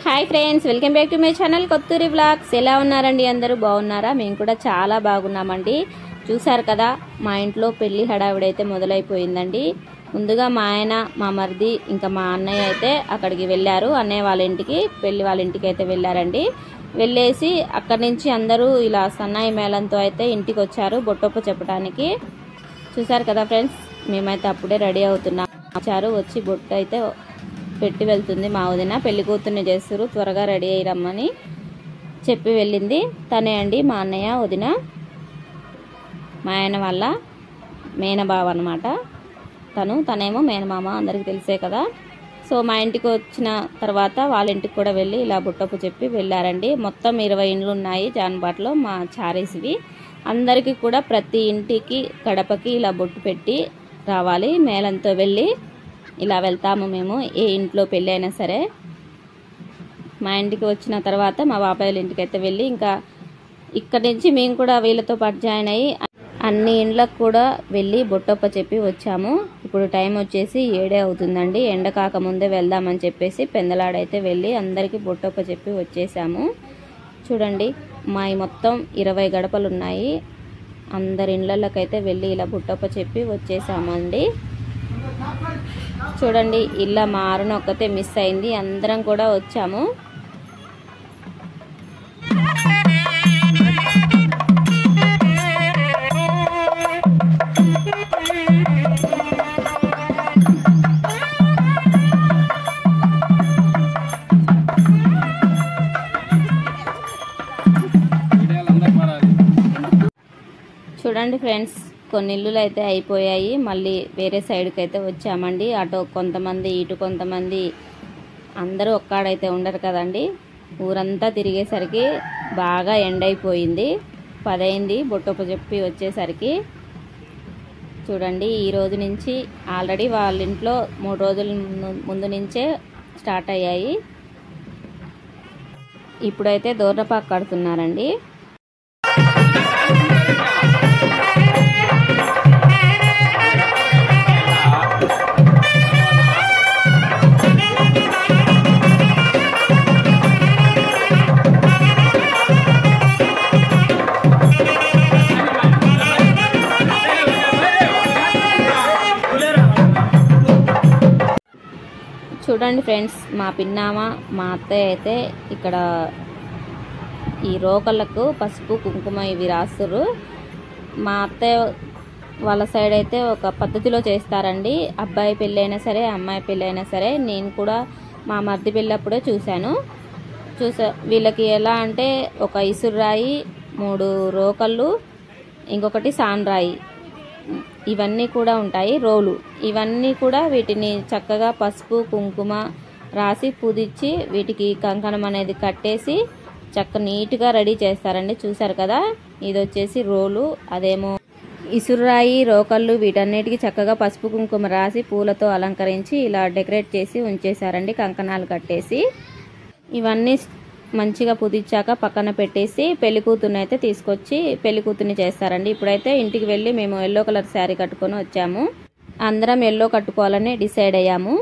Hi friends, welcome back to my channel Kothuri vlogs. ఎలా ఉన్నారండి? అందరూ బాగున్నారా? మేము కూడా చాలా బాగున్నామండి. చూసారు కదా, మా ఇంట్లో పెళ్లి హడావిడైతే మొదలైపోయిందండి. ముందుగా మా ఆయన, మా మరిది, ఇంకా మా అన్నయ్య అయితే అక్కడికి వెళ్ళారు. అన్నయ్య వాళ్ళ ఇంటికి, పెళ్లి వాళ్ళ ఇంటికి అయితే వెళ్ళారండి. వెళ్ళేసి అక్కడి నుంచి అందరూ ఇలా సన్నాయి మేళంతో అయితే ఇంటికి వచ్చారు బొట్టొప్పు చెప్పడానికి. చూసారు కదా ఫ్రెండ్స్, మేమైతే అప్పుడే రెడీ అవుతున్నాం. వచ్చి బొట్టు అయితే పెట్టి వెళ్తుంది మా వదిన. పెళ్లి కూతుర్ని చేస్తారు, త్వరగా రెడీ అయ్యి రమ్మని చెప్పి వెళ్ళింది. తనే అండి మా అన్నయ్య, వదిన, మా ఆయన వాళ్ళ మేనబావ అనమాట. తనేమో మేనమామ, అందరికి తెలిసే కదా. సో మా ఇంటికి వచ్చిన తర్వాత వాళ్ళ ఇంటికి కూడా వెళ్ళి ఇలా బుట్టపు చెప్పి వెళ్ళారండి. మొత్తం 20 ఇండ్లు ఉన్నాయి జాన్బాట్లో, మా చారీస్వి. అందరికీ కూడా ప్రతి ఇంటికి గడపకి ఇలా బొట్టు పెట్టి రావాలి. మేళంతో వెళ్ళి ఇలా వెళ్తాము మేము, ఏ ఇంట్లో పెళ్ళి అయినా సరే. మా ఇంటికి వచ్చిన తర్వాత మా బాబాయ్ల ఇంటికి అయితే వెళ్ళి ఇంకా ఇక్కడి నుంచి మేము కూడా వీళ్ళతో పాటు జాయిన్ అయ్యి అన్ని ఇండ్లకు కూడా వెళ్ళి బొట్టొప్ప చెప్పి వచ్చాము. ఇప్పుడు టైం వచ్చేసి 7 అవుతుందండి. ఎండ కాకముందే వెళ్దామని చెప్పేసి పెందలాడైతే వెళ్ళి అందరికీ బొట్టొప్ప చెప్పి వచ్చేసాము. చూడండి, మా మొత్తం 20 గడపలు ఉన్నాయి. అందరి ఇండ్లకైతే వెళ్ళి ఇలా బొట్టొప్ప చెప్పి వచ్చేసామండి. చూడండి, ఇలా మా అరుణ ఒక్కతే మిస్ అయింది. అందరం కూడా వచ్చాము. చూడండి ఫ్రెండ్స్, కొన్ని ఇల్లులు అయితే అయిపోయాయి. మళ్ళీ వేరే సైడ్కి అయితే వచ్చామండి. అటు కొంతమంది, ఇటు కొంతమంది, అందరూ ఒక్కడైతే ఉండరు కదండి. ఊరంతా తిరిగేసరికి బాగా ఎండ అయిపోయింది. 10 అయింది బొట్టొప్ప చెప్పి వచ్చేసరికి. చూడండి, ఈ రోజు నుంచి ఆల్రెడీ వాళ్ళ ఇంట్లో 3 రోజుల ముందు నుంచే స్టార్ట్ అయ్యాయి. ఇప్పుడైతే దూరపాకు కడుతున్నారండి. చూడండి ఫ్రెండ్స్, మా పిన్నామ, మా అత్తయ్య అయితే ఇక్కడ ఈ రోకళ్ళకు పసుపు, కుంకుమ ఇవి రాస్తురు. మా అత్తయ్య వాళ్ళ సైడ్ అయితే ఒక పద్ధతిలో చేస్తారండి. అబ్బాయి పెళ్ళైనా సరే, అమ్మాయి పెళ్ళైనా సరే. నేను కూడా మా మరిది పెళ్ళప్పుడే చూశాను. వీళ్ళకి ఎలా అంటే ఒక ఇసురాయి, 3 రోకళ్ళు, ఇంకొకటి సాన్రాయి, ఇవన్నీ కూడా ఉంటాయి. రోలు, ఇవన్నీ కూడా వీటిని చక్కగా పసుపు, కుంకుమ రాసి పూదిచ్చి వీటికి కంకణం అనేది కట్టేసి నీట్గా రెడీ చేస్తారండి. చూసారు కదా, ఇది వచ్చేసి రోలు, అదేమో ఇసురాయి, రోకళ్ళు. వీటన్నిటికీ చక్కగా పసుపు, కుంకుమ రాసి పూలతో అలంకరించి ఇలా డెకరేట్ చేసి ఉంచేశారండి, కంకణాలు కట్టేసి. ఇవన్నీ మంచిగా పుదిచ్చాక పక్కన పెట్టేసి పెళ్లి కూతుర్ని అయితే తీసుకొచ్చి పెళ్లి కూతుర్ని చేస్తారండి. ఇప్పుడైతే ఇంటికి వెళ్ళి మేము ఎల్లో కలర్ శారీ కట్టుకొని వచ్చాము. అందరం ఎల్లో కట్టుకోవాలని డిసైడ్ అయ్యాము.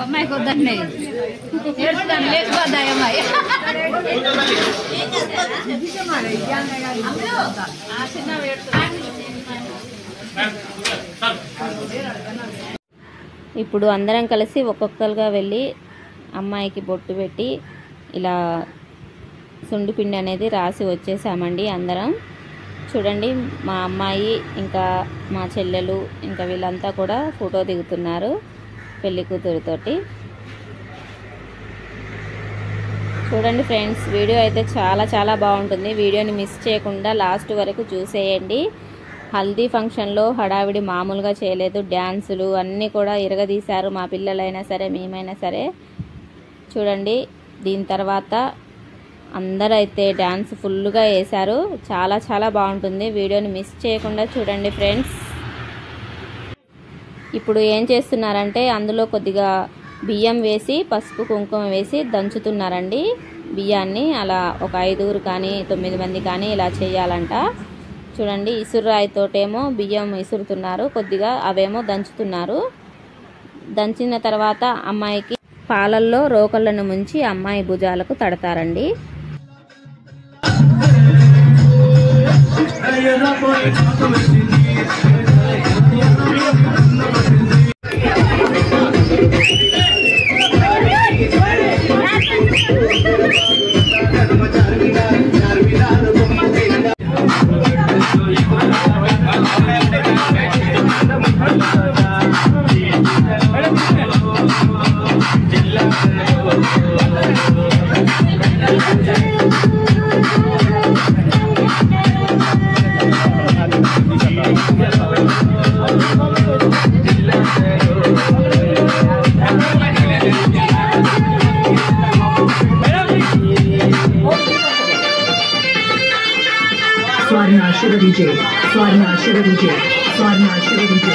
అమ్మాయికి వద్దండి లేచిపోద్దాయి అమ్మాయి ఇప్పుడు అందరం కలిసి ఒక్కొక్కరుగా వెళ్ళి అమ్మాయికి బొట్టు పెట్టి ఇలా సుండిపిండి అనేది రాసి వచ్చేసామండి అందరం. చూడండి మా అమ్మాయి ఇంకా మా చెల్లెలు ఇంకా వీళ్ళంతా కూడా ఫోటో దిగుతున్నారు పెళ్లి కూతురుతోటి. చూడండి ఫ్రెండ్స్, వీడియో అయితే చాలా బాగుంటుంది. వీడియోని మిస్ చేయకుండా లాస్ట్ వరకు చూసేయండి. హల్దీ ఫంక్షన్లో హడావిడి మామూలుగా చేయలేదు. డ్యాన్సులు అన్నీ కూడా ఇరగదీశారు మా పిల్లలైనా సరే మేమైనా సరే. చూడండి దీని తర్వాత అందరూ అయితే డ్యాన్స్ ఫుల్గా వేశారు. చాలా బాగుంటుంది. వీడియోని మిస్ చేయకుండా చూడండి ఫ్రెండ్స్. ఇప్పుడు ఏం చేస్తున్నారంటే అందులో కొద్దిగా బియ్యం వేసి పసుపు కుంకుమ వేసి దంచుతున్నారండి బియ్యాన్ని. అలా ఒక 5 కానీ 9 మంది కానీ ఇలా చేయాలంట. చూడండి ఇసురాయితోటేమో బియ్యం ఇసురుతున్నారు, కొద్దిగా అవేమో దంచుతున్నారు. దంచిన తర్వాత అమ్మాయికి పాలల్లో రోకళ్ళను ముంచి అమ్మాయి భుజాలకు తడతారండి. Swarna Shiva DJ, Swarna Shiva DJ, Swarna Shiva DJ.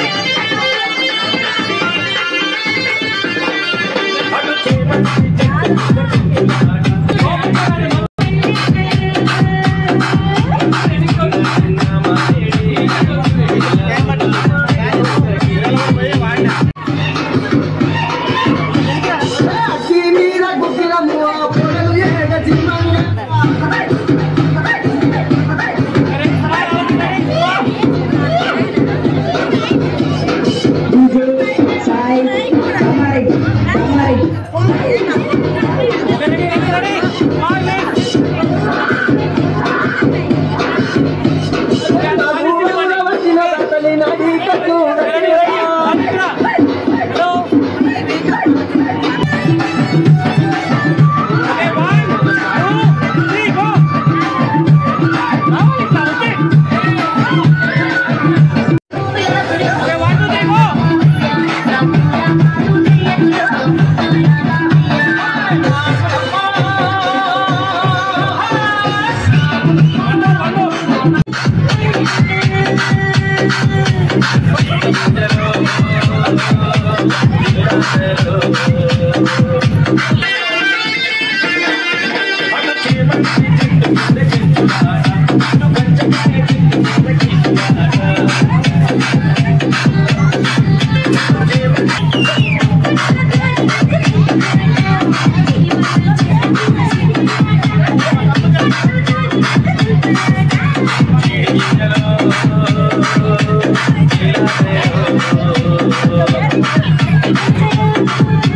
Thank you.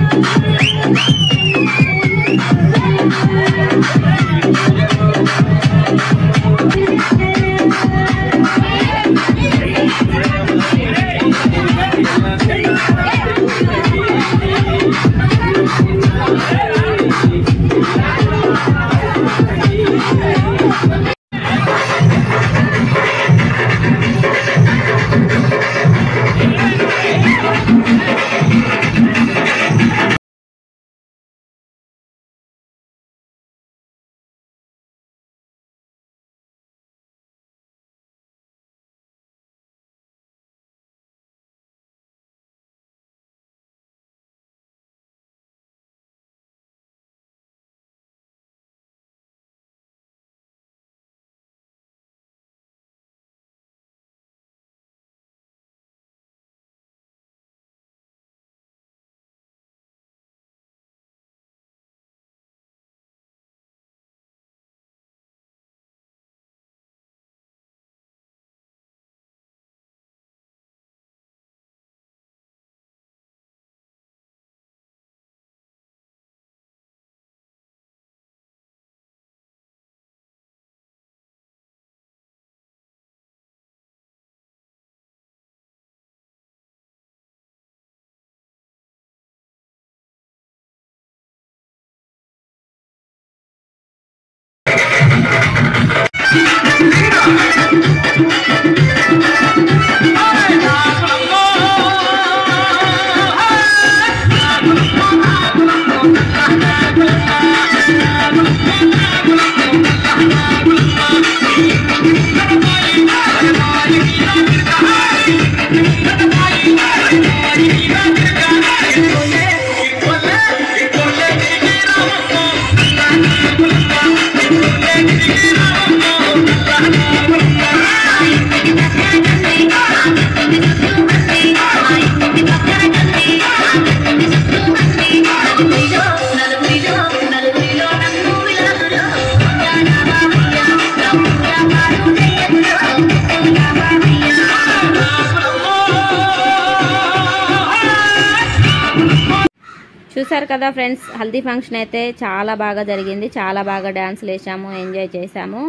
చూసారు కదా ఫ్రెండ్స్, హల్దీ ఫంక్షన్ అయితే చాలా బాగా జరిగింది. చాలా బాగా డాన్సులు వేసాము, ఎంజాయ్ చేసాము.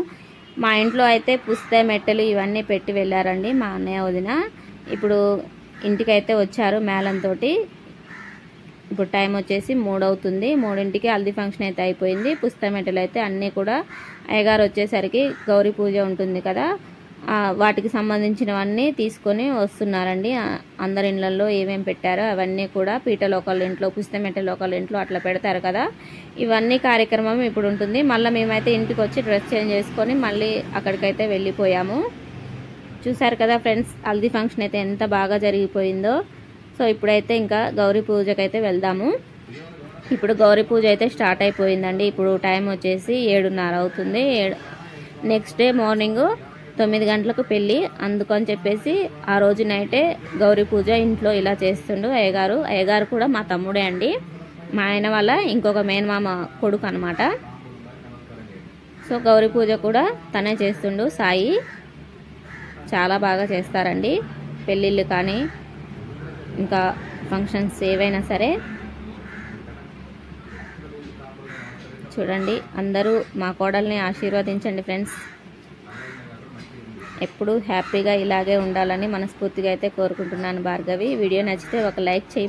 మా ఇంట్లో అయితే పుస్తే మెట్టెలు ఇవన్నీ పెట్టి వెళ్ళారండి మా అన్నయ్య వదిన. ఇప్పుడు ఇంటికైతే వచ్చారు మేళంతో. ఇప్పుడు టైం వచ్చేసి 3 అవుతుంది. 3ంటికి హల్దీ ఫంక్షన్ అయితే అయిపోయింది. పుస్తే మెట్టెలు అయితే అన్నీ కూడా అయ్యగారు వచ్చేసరికి గౌరీ పూజ ఉంటుంది కదా, వాటికి సంబంధించినవన్నీ తీసుకొని వస్తున్నారండి. అందరి ఇళ్ళల్లో ఏమేమి పెట్టారో అవన్నీ కూడా పీటలు ఒకళ్ళ ఇంట్లో, పుస్తే మెట్టెలు ఒకళ్ళ ఇంట్లో అట్లా పెడతారు కదా. ఇవన్నీ కార్యక్రమం ఇప్పుడు ఉంటుంది. మళ్ళీ మేమైతే ఇంటికి వచ్చి డ్రెస్ చేంజ్ చేసుకొని మళ్ళీ అక్కడికైతే వెళ్ళిపోయాము. చూసారు కదా ఫ్రెండ్స్, హల్దీ ఫంక్షన్ అయితే ఎంత బాగా జరిగిపోయిందో. సో ఇప్పుడైతే ఇంకా గౌరీ పూజకైతే వెళ్దాము. ఇప్పుడు గౌరీ పూజ అయితే స్టార్ట్ అయిపోయిందండి. ఇప్పుడు టైం వచ్చేసి 7:30 అవుతుంది. నెక్స్ట్ డే మార్నింగ్ 9 గంటలకు పెళ్ళి. అందుకని చెప్పేసి ఆ రోజు నైటే గౌరీ పూజ ఇంట్లో ఇలా చేస్తుండు అయ్యగారు. అయ్యగారు కూడా మా తమ్ముడే అండి, మా ఆయన వాళ్ళ ఇంకొక మేనమామ కొడుకు అనమాట. సో గౌరీ పూజ కూడా తనే చేస్తుండు సాయి. చాలా బాగా చేస్తారండి పెళ్ళిళ్ళు కానీ ఇంకా ఫంక్షన్స్ ఏవైనా సరే. చూడండి, అందరూ మా కోడల్ని ఆశీర్వదించండి ఫ్రెండ్స్. ఎప్పుడూ హ్యాపీగా ఇలాగే ఉండాలని మనస్ఫూర్తిగా అయితే కోరుకుంటున్నాను భార్గవి. వీడియో నచ్చితే ఒక లైక్ చేయి.